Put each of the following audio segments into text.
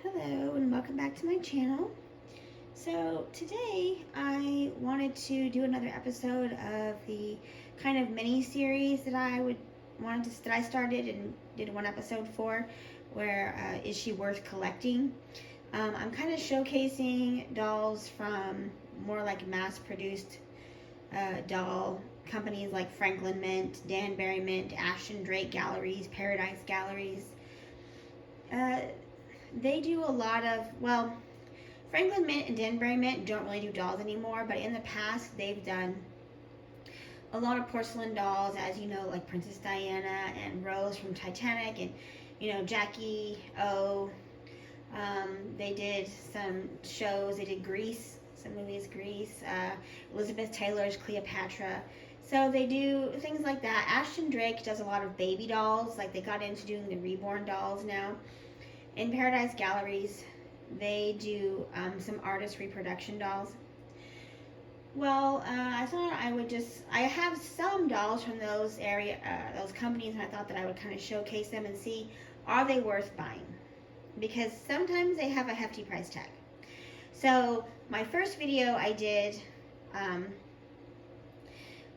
Hello and welcome back to my channel. So today I wanted to do another episode of the kind of mini series that I started and did one episode for, where is she worth collecting? I'm kind of showcasing dolls from more like mass-produced doll companies like Franklin Mint, Danbury Mint, Ashton Drake Galleries, Paradise Galleries. They do a lot of, well, Franklin Mint and Danbury Mint don't really do dolls anymore, but in the past they've done a lot of porcelain dolls, as you know, like Princess Diana and Rose from Titanic, and Jackie O. They did some shows. They did Grease, some movies, Grease. Elizabeth Taylor's Cleopatra. So they do things like that. Ashton Drake does a lot of baby dolls. Like they got into doing the reborn dolls now. In Paradise Galleries, they do some artist reproduction dolls. Well, I thought I have some dolls from those companies, and I thought that I would kind of showcase them and see, are they worth buying? Because sometimes they have a hefty price tag. So my first video I did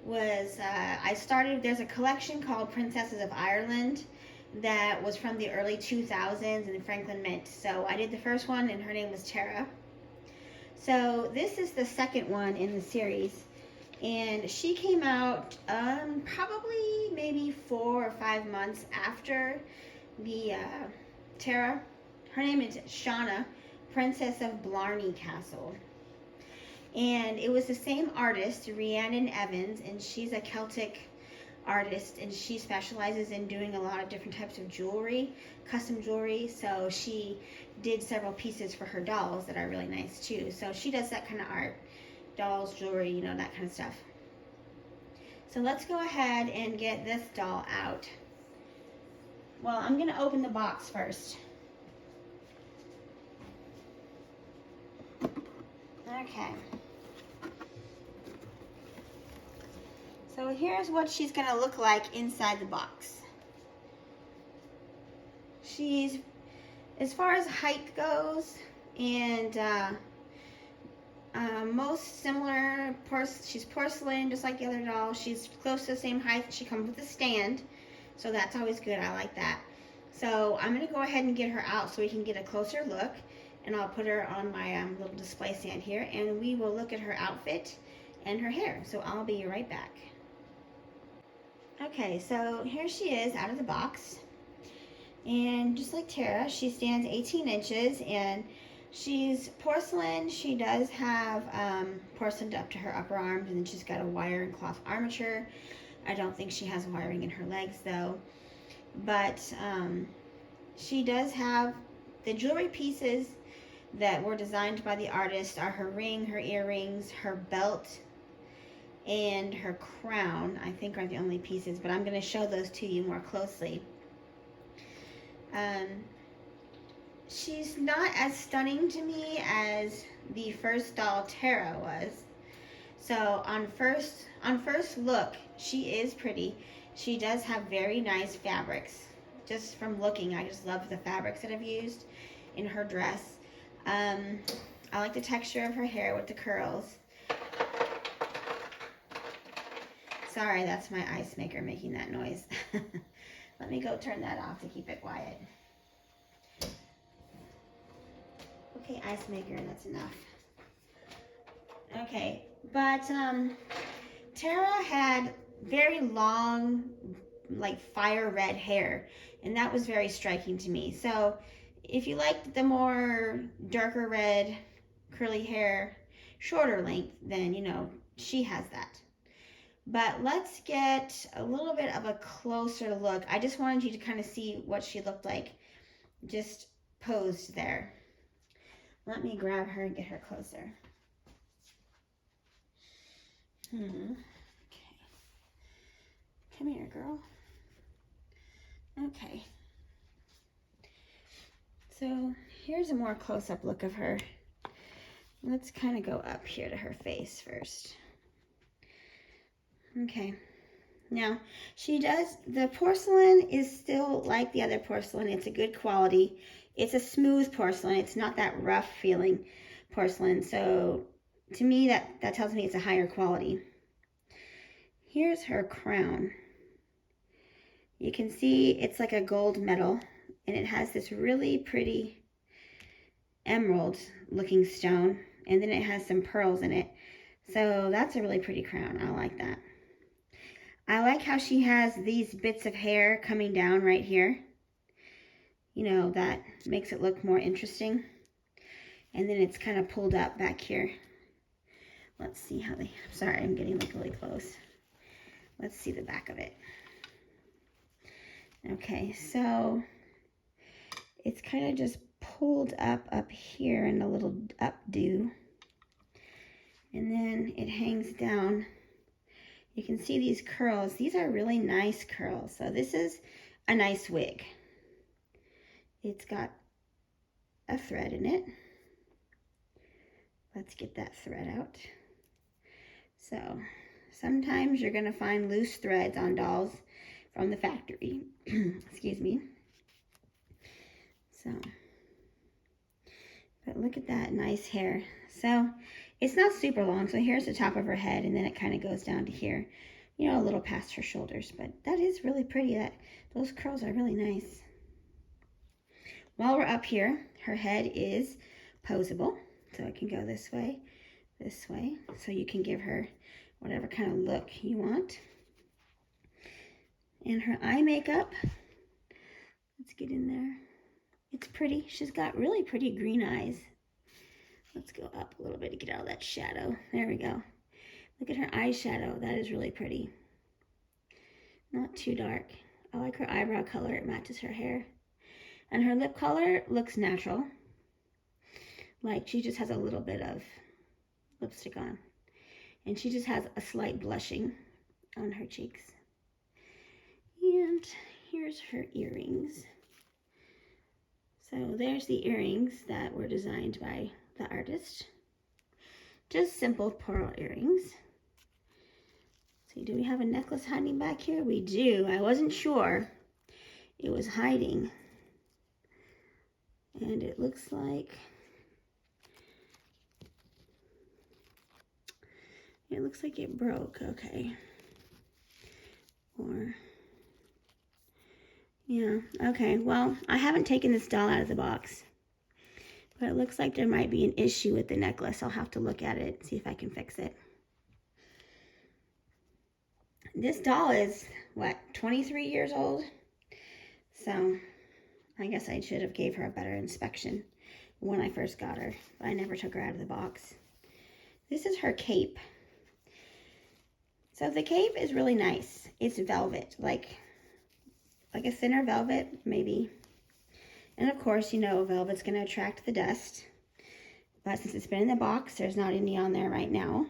there's a collection called Princesses of Ireland that was from the early 2000s in Franklin Mint. So I did the first one, and her name was Tara. So this is the second one in the series, and she came out probably maybe 4 or 5 months after the Tara. Her name is Shauna, Princess of Blarney Castle. And it was the same artist, Rhiannon Evans, and she's a Celtic artist, and she specializes in doing a lot of different types of jewelry, custom jewelry. So she did several pieces for her dolls that are really nice too. So she does that kind of art, dolls, jewelry, that kind of stuff. So let's go ahead and get this doll out. Well, I'm going to open the box first. Okay. So here's what she's going to look like inside the box. She's, as far as height goes, and most similar, she's porcelain, just like the other doll. She's close to the same height. She comes with a stand, so that's always good. I like that. So I'm going to go ahead and get her out so we can get a closer look, and I'll put her on my little display stand here, and we will look at her outfit and her hair. So I'll be right back. Okay, so here she is out of the box, and just like Tara, she stands 18 inches, and she's porcelain. She does have porcelain up to her upper arms, and then she's got a wire and cloth armature. I don't think she has wiring in her legs though, but she does have the jewelry pieces that were designed by the artist are her ring, her earrings, her belt, and her crown, I think, are the only pieces, but I'm going to show those to you more closely. She's not as stunning to me as the first doll Tara was. So on first look, she is pretty. She does have very nice fabrics. Just from looking, I just love the fabrics that I've used in her dress. I like the texture of her hair with the curls. Sorry, that's my ice maker making that noise. Let me go turn that off to keep it quiet. Okay, ice maker, that's enough. Okay, but Tara had very long, like fire red hair, and that was very striking to me. So if you like the more darker red curly hair, shorter length, then she has that. But let's get a little bit of a closer look. I just wanted you to kind of see what she looked like just posed there. Let me grab her and get her closer. Okay. Come here, girl. Okay. So here's a more close-up look of her. Let's kind of go up here to her face first. Okay. Now, the porcelain is still like the other porcelain. It's a good quality. It's a smooth porcelain. It's not that rough feeling porcelain. So to me, that tells me it's a higher quality. Here's her crown. You can see it's like a gold metal, and it has this really pretty emerald looking stone, and then it has some pearls in it. So that's a really pretty crown. I like that. I like how she has these bits of hair coming down right here. You know, that makes it look more interesting. And then it's kind of pulled up back here. Let's see how they, sorry, I'm getting like really close. Let's see the back of it. Okay, so it's kind of just pulled up here in a little updo. And then it hangs down. You can see these curls. These are really nice curls. So this is a nice wig. It's got a thread in it. Let's get that thread out. So sometimes you're going to find loose threads on dolls from the factory. Excuse me. So, but look at that nice hair. So it's not super long. So here's the top of her head, and then it kind of goes down to here, you know, a little past her shoulders. But that is really pretty. Those curls are really nice. While we're up here, her head is posable. So it can go this way. So you can give her whatever kind of look you want. And her eye makeup, let's get in there. It's pretty. She's got really pretty green eyes. Let's go up a little bit to get out of that shadow. There we go. Look at her eyeshadow. That is really pretty. Not too dark. I like her eyebrow color. It matches her hair. And her lip color looks natural. Like she just has a little bit of lipstick on. And she just has a slight blushing on her cheeks. And here's her earrings. So there's the earrings that were designed by the artist. Just simple pearl earrings. So do we have a necklace hiding back here? We do. I wasn't sure it was hiding. And it looks like it broke. Okay. Or yeah, okay, well, I haven't taken this doll out of the box, but it looks like there might be an issue with the necklace. I'll have to look at it, see if I can fix it. This doll is, what, 23 years old? So I guess I should have gave her a better inspection when I first got her, but I never took her out of the box. This is her cape. So the cape is really nice. It's velvet, like a thinner velvet, maybe. And of course, you know, velvet's going to attract the dust. But since it's been in the box, there's not any on there right now.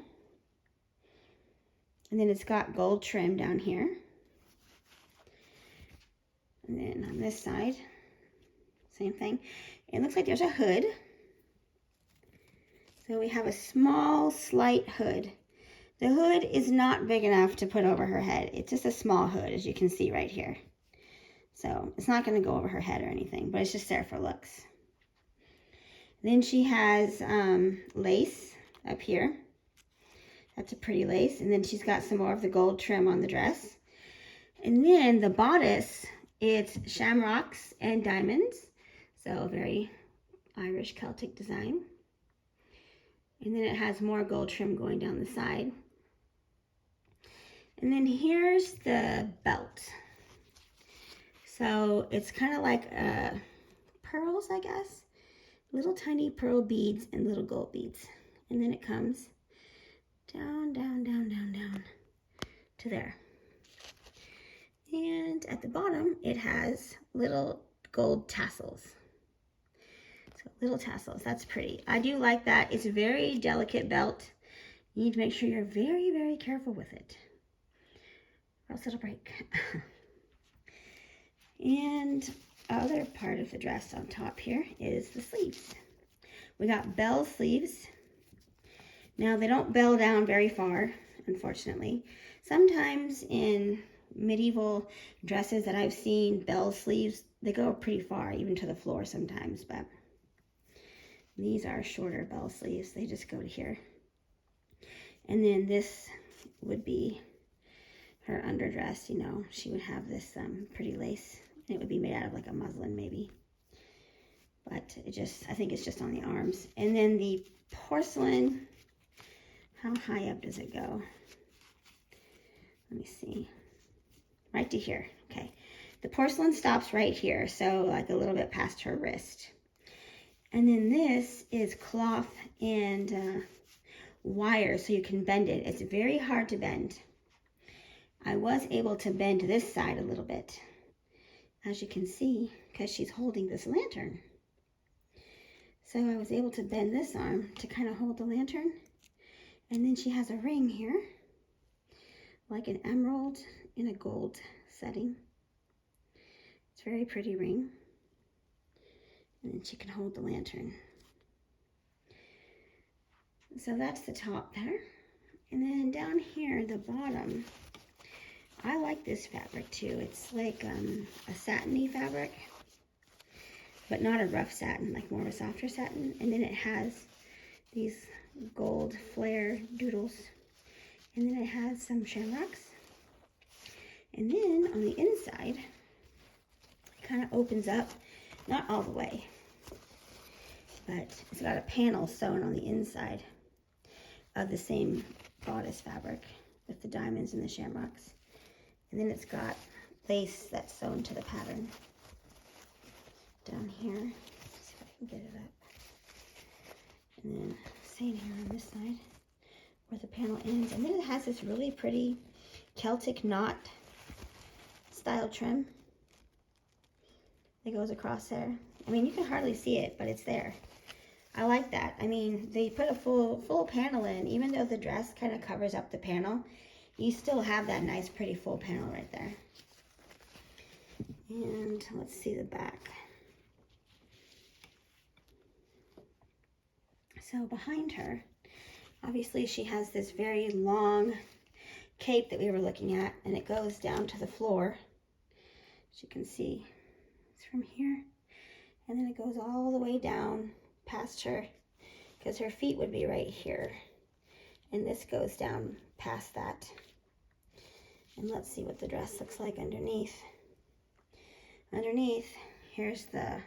And then it's got gold trim down here. And then on this side, same thing. It looks like there's a hood. So we have a small, slight hood. The hood is not big enough to put over her head. It's just a small hood, as you can see right here. So it's not going to go over her head or anything, but it's just there for looks. Then she has lace up here. That's a pretty lace. And then she's got some more of the gold trim on the dress. And then the bodice, it's shamrocks and diamonds. So very Irish Celtic design. And then it has more gold trim going down the side. And then here's the belt. So it's kind of like pearls, I guess. Little tiny pearl beads and little gold beads. And then it comes down, down, down, down, down to there. And at the bottom, it has little gold tassels. So little tassels, that's pretty. I do like that. It's a very delicate belt. You need to make sure you're very, very careful with it, or else it'll break. And other part of the dress on top here is the sleeves. We got bell sleeves. Now they don't bell down very far, unfortunately. Sometimes in medieval dresses that I've seen, bell sleeves they go pretty far, even to the floor sometimes, but these are shorter bell sleeves. They just go to here. And then this would be her underdress, you know. She would have this pretty lace. And it would be made out of like a muslin maybe. But it just, I think it's just on the arms. And then the porcelain, how high up does it go? Let me see. Right to here. Okay. The porcelain stops right here, so like a little bit past her wrist. And then this is cloth and wire, so you can bend it. It's very hard to bend. I was able to bend this side a little bit, as you can see, because she's holding this lantern. So I was able to bend this arm to kind of hold the lantern. And then she has a ring here, like an emerald in a gold setting. It's a very pretty ring. And then she can hold the lantern. So that's the top there. And then down here, the bottom, I like this fabric too. It's like a satiny fabric, but not a rough satin, like more of a softer satin. And then it has these gold flare doodles. And then it has some shamrocks. And then on the inside, it kind of opens up, not all the way, but it's got a panel sewn on the inside of the same bodice fabric with the diamonds and the shamrocks. And then it's got lace that's sewn to the pattern down here. Let's see if I can get it up. And then same here on this side where the panel ends. And then it has this really pretty Celtic knot style trim that goes across there. I mean, you can hardly see it, but it's there. I like that. I mean, they put a full panel in. Even though the dress kind of covers up the panel, you still have that nice, pretty full panel right there. And let's see the back. So behind her, obviously she has this very long cape that we were looking at, and it goes down to the floor. As you can see, it's from here, and then it goes all the way down past her, because her feet would be right here, and this goes down past that. And let's see what the dress looks like underneath. Underneath, here's the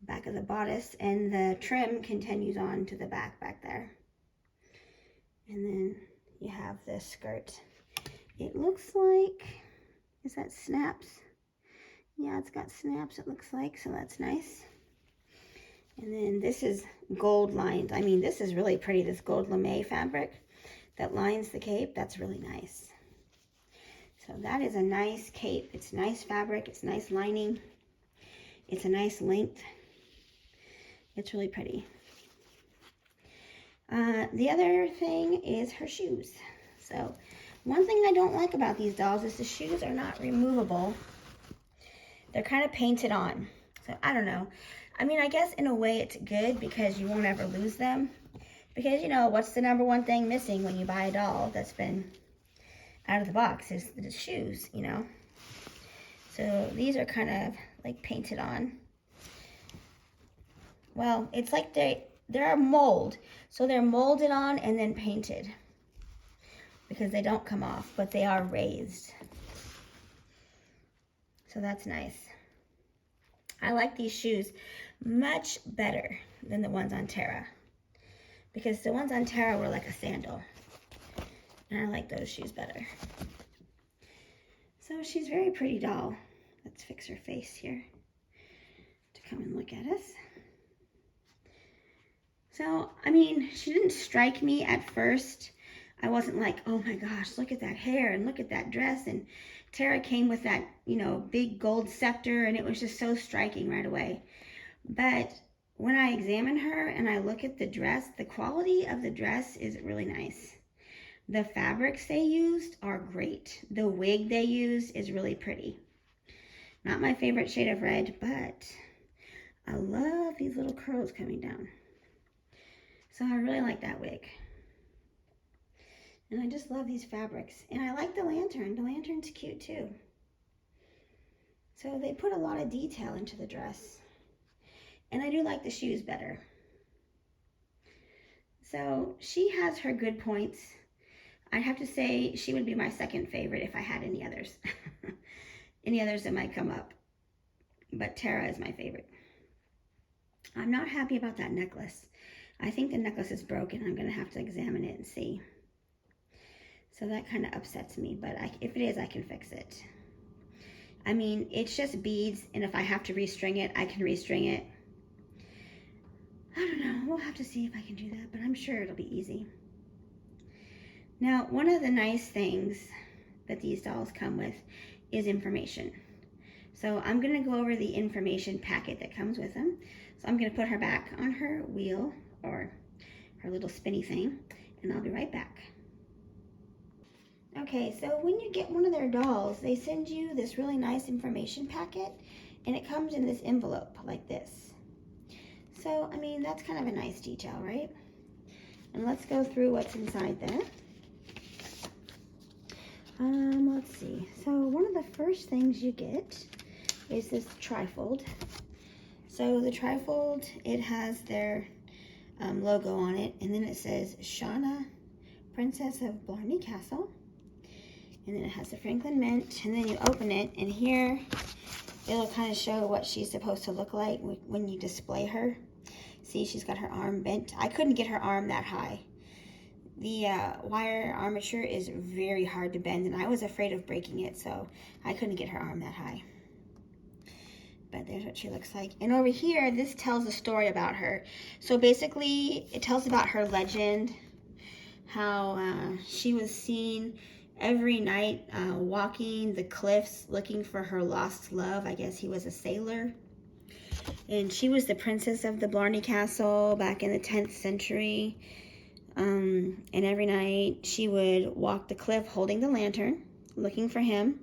back of the bodice, and the trim continues on to the back there. And then you have this skirt. It looks like, is that snaps? Yeah, it's got snaps, it looks like, so that's nice. And then this is gold lined. I mean, this is really pretty, this gold lame fabric that lines the cape. That's really nice. So that is a nice cape. It's nice fabric, it's nice lining, it's a nice length. It's really pretty. The other thing is her shoes. So one thing I don't like about these dolls is the shoes are not removable. They're kind of painted on. So I don't know. I mean, I guess in a way it's good because you won't ever lose them. Because, you know, what's the number one thing missing when you buy a doll that's been out of the box is the shoes, you know. So these are kind of like painted on. Well, it's like they're a mold. So they're molded on and then painted. Because they don't come off, but they are raised. So that's nice. I like these shoes much better than the ones on Tara. Because the ones on Tara were like a sandal. And I like those shoes better. So she's a very pretty doll. Let's fix her face here to come and look at us. So, I mean, she didn't strike me at first. I wasn't like, oh my gosh, look at that hair and look at that dress. And Tara came with that, you know, big gold scepter, and it was just so striking right away. But when I examine her and I look at the dress, the quality of the dress is really nice. The fabrics they used are great. The wig they used is really pretty. Not my favorite shade of red, but I love these little curls coming down. So I really like that wig. And I just love these fabrics. And I like the lantern. The lantern's cute too. So they put a lot of detail into the dress. And I do like the shoes better. So she has her good points. I'd have to say she would be my second favorite if I had any others. Any others that might come up. But Tara is my favorite. I'm not happy about that necklace. I think the necklace is broken. I'm going to have to examine it and see. So that kind of upsets me. But if it is, I can fix it. I mean, it's just beads. And if I have to restring it, I can restring it. I don't know. We'll have to see if I can do that. But I'm sure it'll be easy. Now, one of the nice things that these dolls come with is information. So I'm going to go over the information packet that comes with them. So I'm going to put her back on her wheel or her little spinny thing, and I'll be right back. Okay, so when you get one of their dolls, they send you this really nice information packet, and it comes in this envelope like this. So, I mean, that's kind of a nice detail, right? And let's go through what's inside there. Let's see. So one of the first things you get is this trifold. So the trifold, it has their logo on it, and then it says Shauna, Princess of Blarney Castle. And then it has the Franklin Mint, and then you open it, and here it'll kind of show what she's supposed to look like when you display her. See, she's got her arm bent. I couldn't get her arm that high. The wire armature is very hard to bend, and I was afraid of breaking it, so I couldn't get her arm that high. But there's what she looks like. And over here, this tells a story about her. So basically, it tells about her legend, how she was seen every night walking the cliffs looking for her lost love. I guess he was a sailor. And she was the princess of the Blarney Castle back in the 10th century. And every night she would walk the cliff holding the lantern, looking for him.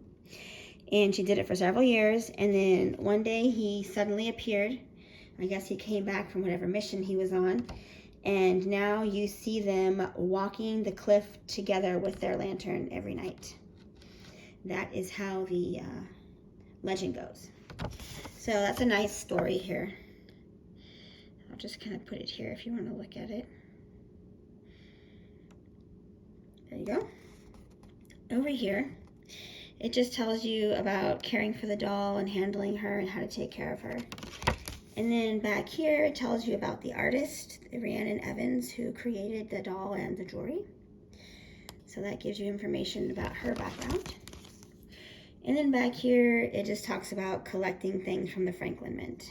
And she did it for several years. And then one day he suddenly appeared. I guess he came back from whatever mission he was on. And now you see them walking the cliff together with their lantern every night. That is how the legend goes. So that's a nice story here. I'll just kind of put it here if you want to look at it. There you go. Over here, it just tells you about caring for the doll and handling her and how to take care of her. And then back here, it tells you about the artist, Rhiannon Evans, who created the doll and the jewelry. So that gives you information about her background. And then back here, it just talks about collecting things from the Franklin Mint.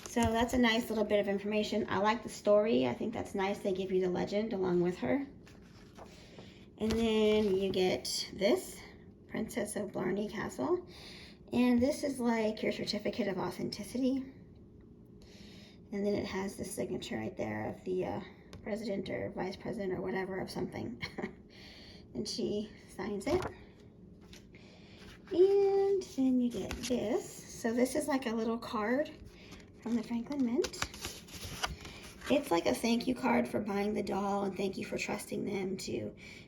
So that's a nice little bit of information. I like the story. I think that's nice. They give you the legend along with her. And then you get this, Princess of Blarney Castle. And this is like your certificate of authenticity. And then it has the signature right there of the president or vice president or whatever of something. And she signs it. And then you get this. So this is like a little card from the Franklin Mint. It's like a thank you card for buying the doll and thank you for trusting them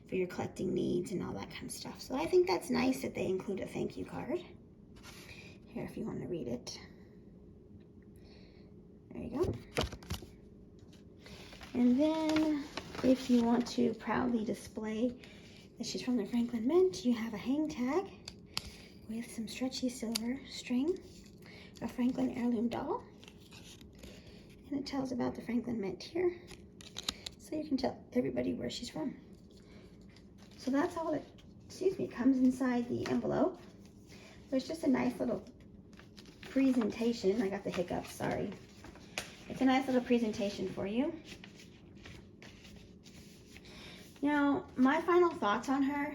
for your collecting needs and all that kind of stuff. So I think that's nice that they include a thank you card. Here, if you want to read it. There you go. And then if you want to proudly display that she's from the Franklin Mint, you have a hang tag with some stretchy silver string, a Franklin heirloom doll. And it tells about the Franklin Mint here, so you can tell everybody where she's from. So that's all that, comes inside the envelope. There's just a nice little presentation. I got the hiccups, sorry. It's a nice little presentation for you. Now, my final thoughts on her.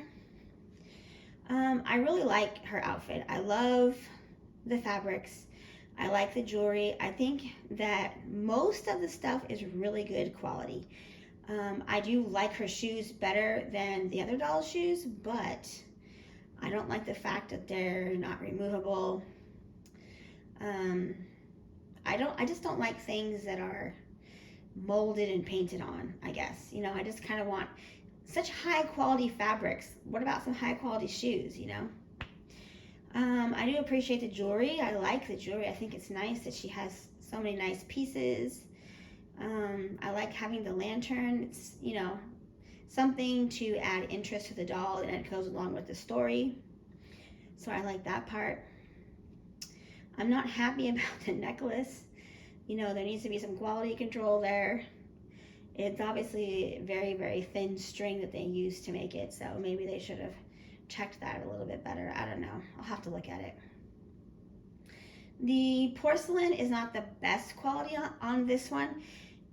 I really like her outfit. I love the fabrics. I like the jewelry. I think that most of the stuff is really good quality. I do like her shoes better than the other doll's shoes, but I don't like the fact that they're not removable. I just don't like things that are molded and painted on, I guess. You know, I just kind of want such high quality fabrics. What about some high quality shoes, you know? I do appreciate the jewelry. I like the jewelry. I think it's nice that she has so many nice pieces. I like having the lantern. It's, you know, something to add interest to the doll, and it goes along with the story. So I like that part. I'm not happy about the necklace. You know, there needs to be some quality control there. It's obviously very, very thin string that they used to make it, so maybe they should have checked that a little bit better. I don't know. I'll have to look at it. The porcelain is not the best quality on this one.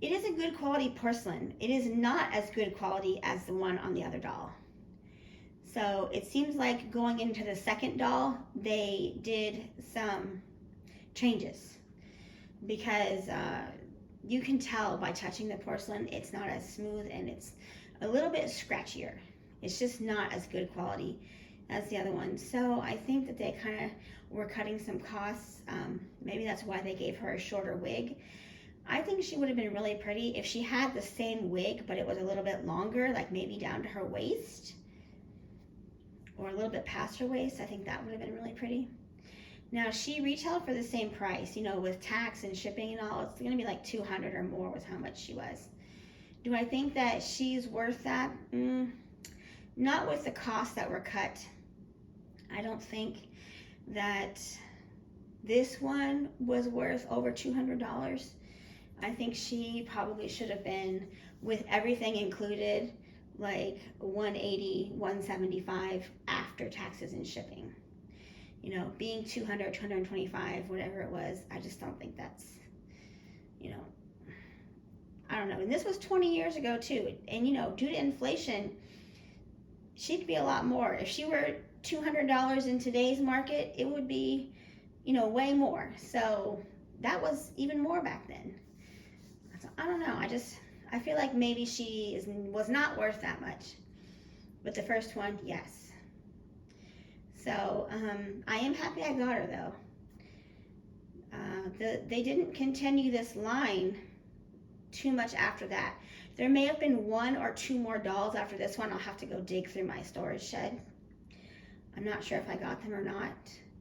It is a good quality porcelain. It is not as good quality as the one on the other doll. So it seems like going into the second doll, they did some changes, because you can tell by touching the porcelain it's not as smooth and it's a little bit scratchier. It's just not as good quality as the other one. So I think that they kind of were cutting some costs. Maybe that's why they gave her a shorter wig. I think she would have been really pretty if she had the same wig, but it was a little bit longer, like maybe down to her waist or a little bit past her waist. I think that would have been really pretty. Now, she retailed for the same price, you know, with tax and shipping and all. It's going to be like $200 or more was how much she was. Do I think that she's worth that? Not with the costs that were cut. I don't think that this one was worth over $200. I think she probably should have been, with everything included, like $180, $175 after taxes and shipping. You know, being $200, $225, whatever it was, I just don't think that's, you know, I don't know. And this was 20 years ago too. And you know, due to inflation, she'd be a lot more. If she were $200 in today's market, it would be, you know, way more. So that was even more back then. So, I don't know. I feel like maybe was not worth that much. But the first one, yes. So I am happy I got her though. They didn't continue this line too much after that. There may have been 1 or 2 more dolls after this one. I'll have to go dig through my storage shed. I'm not sure if I got them or not,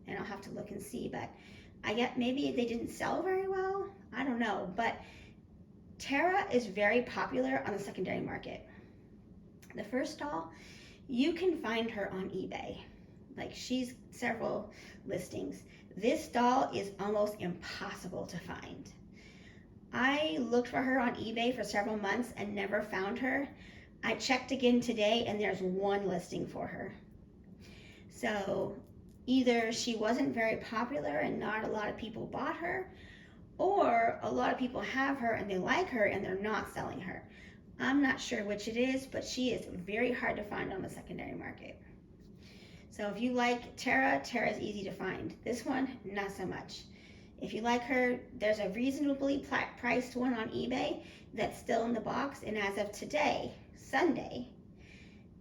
and I'll have to look and see, but I get maybe they didn't sell very well. I don't know, but Tara is very popular on the secondary market. The first doll, you can find her on eBay. Like, she's several listings. This doll is almost impossible to find. I looked for her on eBay for several months and never found her. I checked again today and there's 1 listing for her. So either she wasn't very popular and not a lot of people bought her, or a lot of people have her and they like her and they're not selling her. I'm not sure which it is, but she is very hard to find on the secondary market. So if you like Tara, Tara's easy to find. This one, not so much. If you like her, there's a reasonably priced one on eBay that's still in the box, and as of today, Sunday,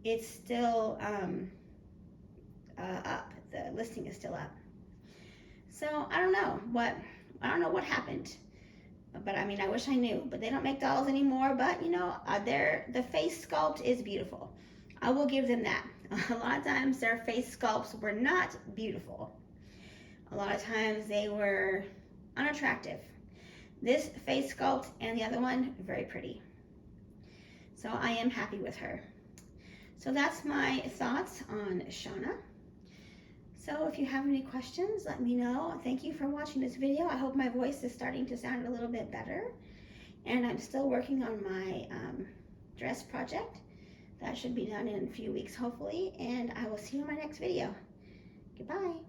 it's still up. The listing is still up. So I don't know what happened. But I mean, I wish I knew. But they don't make dolls anymore. But you know, the face sculpt is beautiful. I will give them that. A lot of times their face sculpts were not beautiful. A lot of times they were unattractive. This face sculpt and the other one, very pretty. So I am happy with her. So that's my thoughts on Shauna. So if you have any questions, let me know. Thank you for watching this video. I hope my voice is starting to sound a little bit better. And I'm still working on my dress project. That should be done in a few weeks, hopefully. And I will see you in my next video. Goodbye.